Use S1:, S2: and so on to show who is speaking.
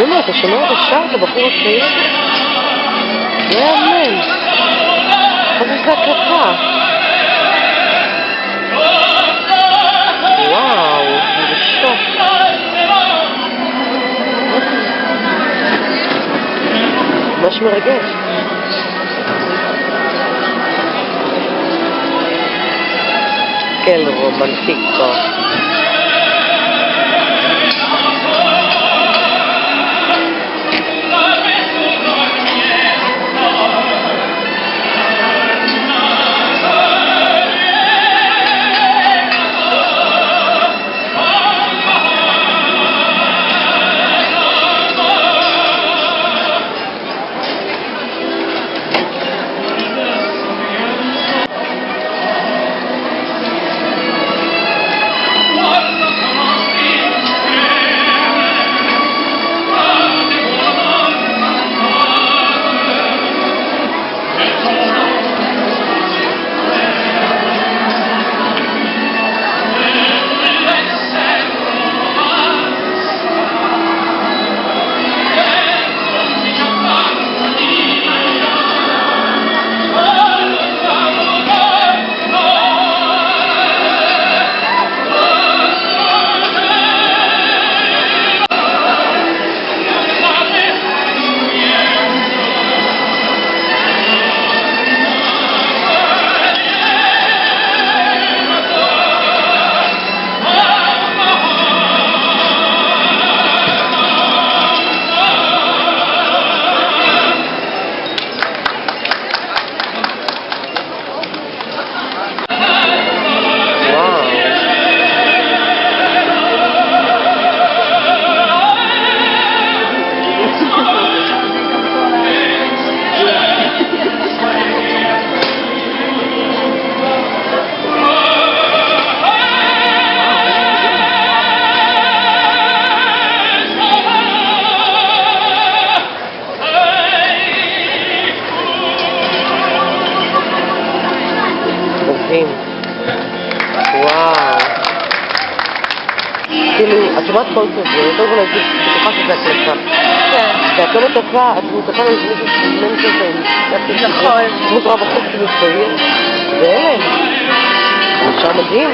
S1: נו, אתה שומע את השאר, את הבחור הצעיר? לא יאמן. חושב שזה הקלטה. וואו, זה שטוף. ממש מרגש. כן, רומנטיקו. וואו. כאילו, את שומעת כל כזה, קודם כל הייתי בטוחה שזה הקלטה.
S2: כן.
S1: והקלטה תקה, את מותקה לאיזה מישהו שמן כזה.
S2: נכון.
S1: דמות רבה חוק כאילו צעיר. ואלה. עכשיו מדהים.